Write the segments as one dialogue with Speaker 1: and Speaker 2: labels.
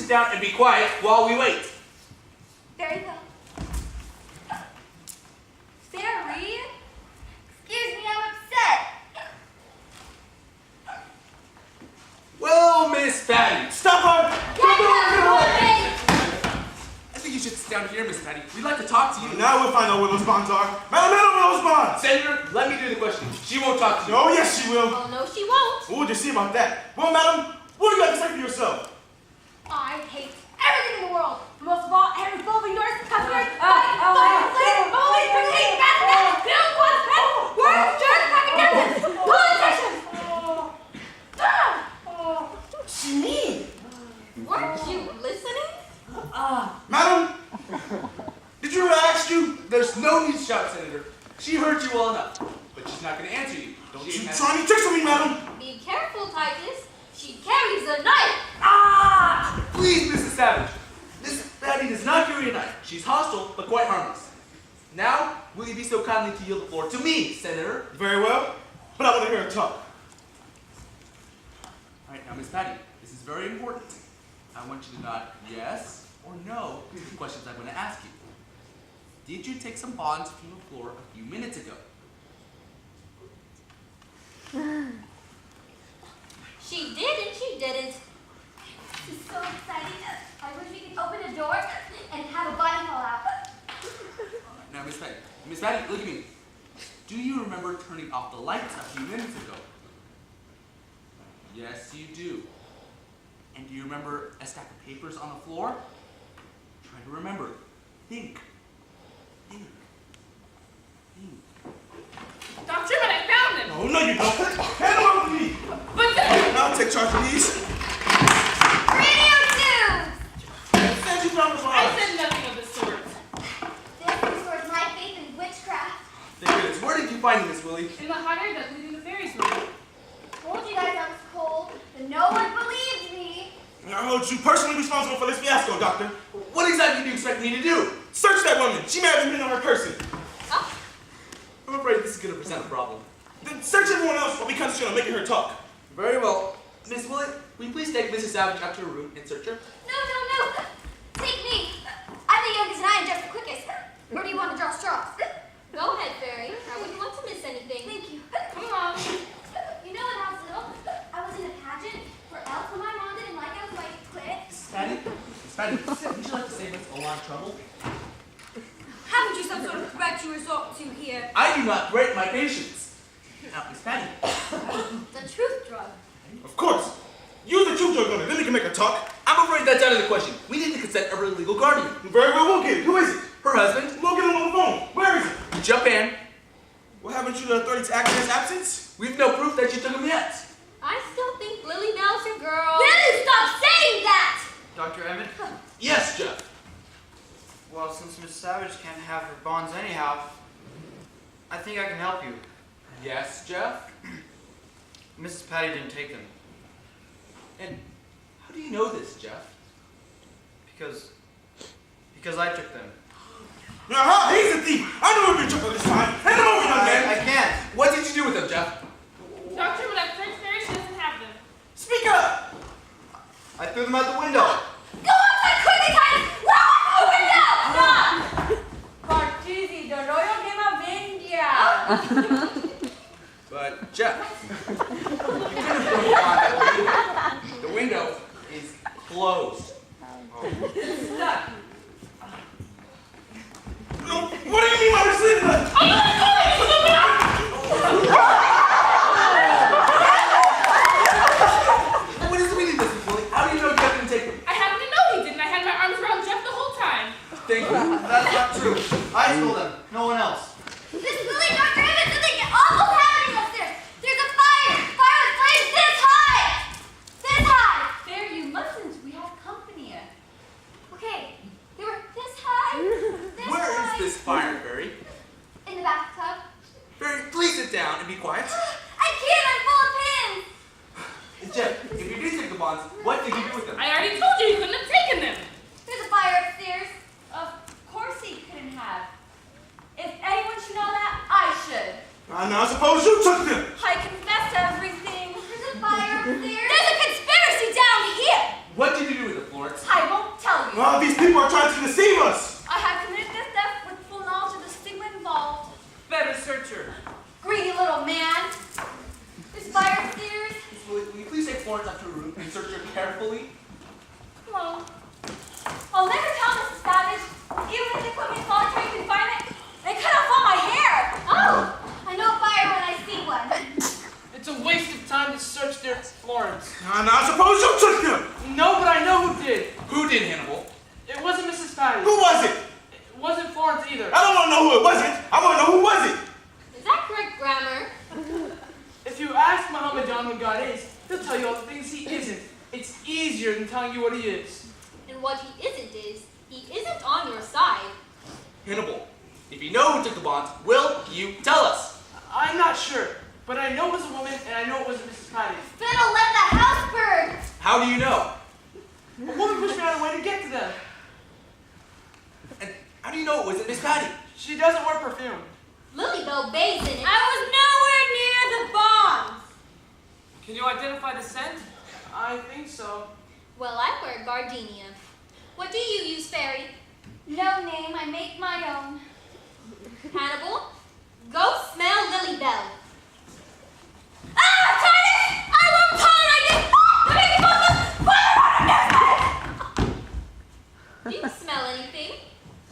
Speaker 1: sit down and be quiet while we wait.
Speaker 2: There you go. Fariy? Excuse me, I'm upset.
Speaker 1: Well, Miss Paddy.
Speaker 3: Stop her!
Speaker 1: I think you should sit down here, Miss Paddy. We'd like to talk to you.
Speaker 3: Now we'll find out where those bonds are. Madam, where those bonds?
Speaker 1: Senator, let me do the question. She won't talk to you.
Speaker 3: Oh, yes, she will.
Speaker 2: Oh, no, she won't.
Speaker 3: We'll just see about that. Well, madam, what do you have to say for yourself?
Speaker 2: I hate everything in the world. Most of all, every folding doors, customers, Clayton,
Speaker 3: She mean?
Speaker 2: weren't you listening?
Speaker 3: Madam, did you ever ask you?
Speaker 1: There's no need to shout, Senator. She heard you well enough, but she's not going to answer you. Don't
Speaker 3: You
Speaker 1: get mad.
Speaker 3: trying to tricks on me, madam?
Speaker 2: Be careful, Titus. She carries a knife.
Speaker 1: Please, Mrs. Savage. Miss Paddy does not carry a knife. She's hostile, but quite harmless. Now, will you be so kindly to yield the floor to me, Senator?
Speaker 3: Very well, but I want to hear her talk.
Speaker 1: All right, now, Miss Paddy, this is very important. I want you to nod yes or no to the questions I'm going to ask you. Did you take some bonds from the floor a few minutes ago?
Speaker 2: She did and she didn't. This is so exciting. I wish we could open a door and have a body fall out.
Speaker 1: Now, Miss Paddy, look at me. Do you remember turning off the lights a few minutes ago? Yes, you do. And do you remember a stack of papers on the floor? Try to remember. Think. Think. Think.
Speaker 4: Dr. Emmett, I found them!
Speaker 3: Oh, no, you don't. Hand them over to me.
Speaker 4: But
Speaker 3: I'll take charge of these.
Speaker 2: Radio tubes!
Speaker 3: Said you found the
Speaker 4: I
Speaker 3: bonds.
Speaker 4: said nothing of the sort.
Speaker 2: This restores my faith in witchcraft.
Speaker 1: There it is. Where did you find it, Miss Willie?
Speaker 4: In the hot air that's leaving the fairies room.
Speaker 2: Told you guys I was cold, but no one believed me.
Speaker 3: I hold you personally responsible for this fiasco, Doctor.
Speaker 1: What exactly do you expect me to do?
Speaker 3: Search that woman. She may have been on her person.
Speaker 2: Oh,
Speaker 1: I'm afraid this is going to present a problem.
Speaker 3: Then search everyone else while we concentrate on making her talk.
Speaker 1: Very well. Miss Willie, will you please take Mrs. Savage out to her room and search her?
Speaker 2: no. Take me. I'm the youngest and I am just the quickest. Or do you want to draw straws? Go ahead, Fairy. I wouldn't want to miss anything. Thank you.
Speaker 4: Come on.
Speaker 2: You know what else, though? I was in a pageant for elf when my mom didn't like I was going to quit.
Speaker 1: Miss Paddy? Miss Paddy, would you like to save us a lot of trouble?
Speaker 2: Haven't you some sort of threat you resort to here?
Speaker 1: I do not threaten my patients. Now, Miss Paddy.
Speaker 2: The truth drug.
Speaker 3: Of course. Use the truth drug on her, then we can make her talk.
Speaker 1: I'm afraid that's out of the question. We need the consent of her legal guardian.
Speaker 3: Very well, we'll get it. Who is it?
Speaker 1: Her husband,
Speaker 3: We'll get him on the phone. Where is it?
Speaker 1: Japan.
Speaker 3: Well, haven't you the authority to act in his absence?
Speaker 1: We've no proof that you took him yet.
Speaker 2: I still think Lily Belle's your girl. Lily, stop saying that!
Speaker 5: Dr. Emmett?
Speaker 1: Yes, Jeff.
Speaker 5: Well, since Miss Savage can't have her bonds anyhow, I think I can help you.
Speaker 1: Yes, Jeff.
Speaker 5: Mrs. Paddy didn't take them
Speaker 1: And how do you know this, Jeff?
Speaker 5: because I took them.
Speaker 3: Aha, he's a thief. I know we've been tricked this time. Hand him over, young
Speaker 5: I
Speaker 3: man.
Speaker 5: can't.
Speaker 1: What did you do with them, Jeff?
Speaker 4: Dr. Emmett, I've searched Fairy, she doesn't have them.
Speaker 3: Speak up.
Speaker 5: I threw them out the window.
Speaker 2: Go outside quickly, Titus! Run out the window!
Speaker 6: Partisi, the Royal Game of India.
Speaker 1: But, Jeff, you could have thrown it on that window. The window is closed.
Speaker 6: Stuck.
Speaker 3: No, what do you mean by we're sleeping?
Speaker 1: What does it mean, Mrs. Willie? How do you know Jeff didn't take them?
Speaker 4: I happen to know he didn't. I had my arms around Jeff the whole time.
Speaker 1: Thank you.
Speaker 5: That's not true. I stole them. No one else.
Speaker 2: This Lily, Dr. Emmett, something awful's happening upstairs. There's a fire! Fire with flames this high! This high!
Speaker 6: There, you mustn't. We have company.
Speaker 2: Okay, they were this high, this
Speaker 1: Where
Speaker 2: high.
Speaker 1: is this fire, Fairy?
Speaker 2: In the bathtub.
Speaker 1: Fairy, please sit down and be quiet.
Speaker 2: I can't, I'm full of pins!
Speaker 1: Jeff, if you did take the bonds, what did you do with them?
Speaker 4: I already told you couldn't have taken them.
Speaker 2: There's a fire upstairs.
Speaker 6: Of course he couldn't have. If anyone should know that, I should.
Speaker 3: Now I suppose you took them.
Speaker 6: I confess everything.
Speaker 2: There's a fire upstairs. There's a conspiracy down here!
Speaker 1: What did you do with them, Florence?
Speaker 6: I
Speaker 3: Well, these people are trying to deceive us.
Speaker 6: I have committed this theft with full knowledge of the stigma involved.
Speaker 5: Better search her.
Speaker 6: Greedy little man. This fire stairs.
Speaker 1: Will you please take Florence up to her room and search her carefully?
Speaker 6: No. I'll never tell Mrs. Savage. Even if they put me in solitary confinement, they cut off all my hair.
Speaker 2: Oh, I know fire when I see one.
Speaker 5: It's a waste of time to search their Florence.
Speaker 3: Now, I suppose you took them.
Speaker 5: No, but I know who did.
Speaker 1: Who did, Hannibal?
Speaker 5: It wasn't Mrs. Paddy.
Speaker 3: Who was it?
Speaker 5: It wasn't Florence either.
Speaker 3: I don't want to know who it wasn't. I want to know who was it.
Speaker 2: Is that correct grammar?
Speaker 5: If you ask Mohammedan what God is, he'll tell you all the things he isn't. It's easier than telling you what he is.
Speaker 2: And what he isn't on your side.
Speaker 1: Hannibal, if you know who took the bonds, will you tell us?
Speaker 5: I'm not sure, but I know it was a woman and I know it wasn't Mrs. Paddy.
Speaker 2: Fiddle, let the house burn!
Speaker 1: How do you know?
Speaker 5: A woman pushed me out of the way to get to them.
Speaker 1: And how do you know it wasn't Miss Paddy?
Speaker 5: She doesn't wear perfume.
Speaker 2: Lily Belle bathes in it.
Speaker 6: I was nowhere near the bonds.
Speaker 5: Can you identify the scent? I think so.
Speaker 2: Well, I wear gardenia. What do you use, Fariy?
Speaker 6: No name, I make my own.
Speaker 2: Hannibal, go smell Lily Belle.
Speaker 6: Ah, Titus! I won't tolerate it! The baby
Speaker 2: Do you smell anything?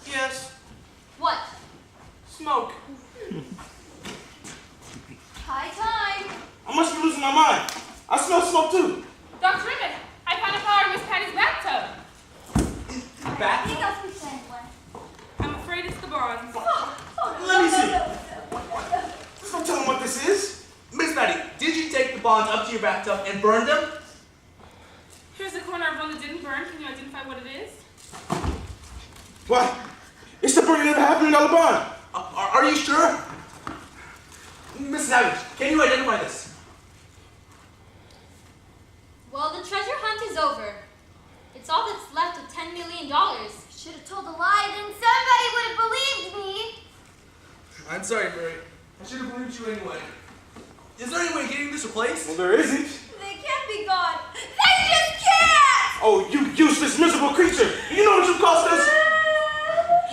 Speaker 5: Yes.
Speaker 2: What?
Speaker 5: Smoke.
Speaker 6: High time.
Speaker 3: I must be losing my mind. I smell smoke too.
Speaker 4: Dr. Emmett, I found a flower in Miss Patty's bathtub.
Speaker 3: Back?
Speaker 6: He got some sand one.
Speaker 4: I'm afraid it's the bonds.
Speaker 3: Let me see. Don't tell them what this is.
Speaker 1: Miss Paddy, did you take the bonds up to your bathtub and burn them?
Speaker 4: Here's the corner of one that didn't burn. Can you identify what it is?
Speaker 3: What? It's the burning of the $500,000 bond.
Speaker 1: Are you sure? Miss Savage, can you identify this?
Speaker 2: Well, the treasure hunt is over. It's all that's left of $10 million.
Speaker 6: Should have told a lie, then somebody would have believed me.
Speaker 1: I'm sorry, Fariy. I should have believed you anyway. Is there any way of getting this replaced?
Speaker 3: Well, there isn't.
Speaker 6: They can't be gone. They just can't!
Speaker 3: Oh, you useless, miserable creature. You know what you cost us?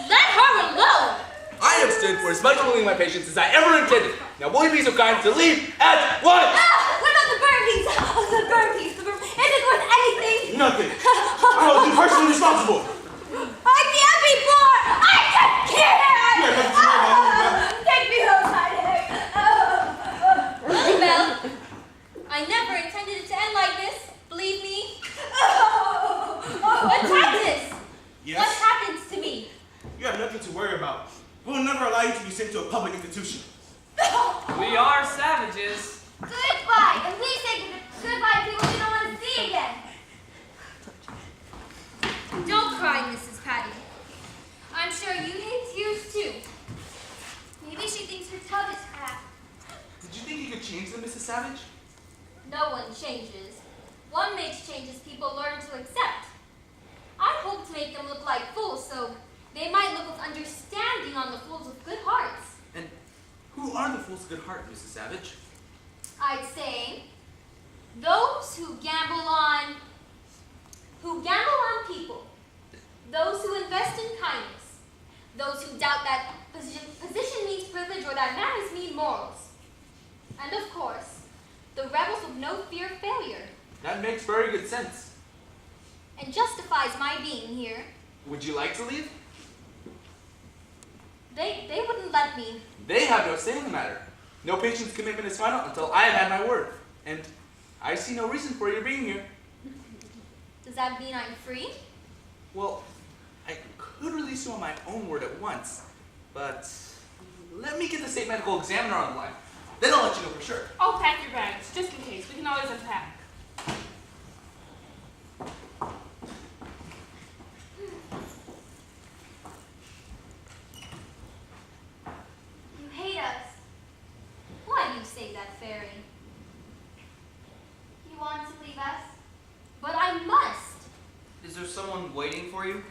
Speaker 2: Let her alone!
Speaker 1: I have stood for as much bullying my patients as I ever intended. Now, will you be so kind to leave at once?
Speaker 6: What about the burn piece? Oh, the burn piece. The burn. Is it worth anything?
Speaker 3: Nothing. I hold you personally responsible.
Speaker 6: I can't be poor. I just can't.
Speaker 3: You have nothing to worry about.
Speaker 6: Take me home, Titus.
Speaker 2: Lily Belle, I never intended it to end like this. Believe me. But Titus,
Speaker 3: Yes?
Speaker 2: what happens to me?
Speaker 3: You have nothing to worry about. We'll never allow you to be sent to a public institution.
Speaker 5: We are savages.
Speaker 6: Goodbye. And please say goodbye to people you don't want to see again.
Speaker 2: Don't cry, Mrs. Paddy. I'm sure you hate tears too.
Speaker 6: Maybe she thinks her tub is cracked.
Speaker 1: Did you think you could change them, Mrs. Savage?
Speaker 2: No one changes. One makes changes people learn to accept. I hope to make them look like fools so they might look with understanding on the fools with good hearts.
Speaker 1: And who are the fools of good heart, Mrs. Savage?
Speaker 2: I'd say those who gamble on people, those who invest in kindness, those who doubt that position means privilege or that manners mean morals, and of course, the rebels with no fear of failure.
Speaker 1: That makes very good sense.
Speaker 2: And justifies my being here.
Speaker 1: Would you like to leave?
Speaker 2: They wouldn't let me.
Speaker 1: They have no say in the matter. No patient's commitment is final until I have had my word. And I see no reason for your being here.
Speaker 2: Does that mean I'm free?
Speaker 1: Well, I could release you on my own word at once, but let me get the state medical examiner on the line. Then I'll let you know for sure.
Speaker 4: I'll pack your bags, just in case. We can always unpack.
Speaker 2: You hate us. Why do you say that, Fariy?
Speaker 6: You want to leave us?
Speaker 2: But I must.
Speaker 5: Is there someone waiting for you?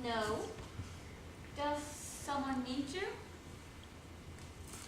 Speaker 2: No.
Speaker 6: Does someone need you?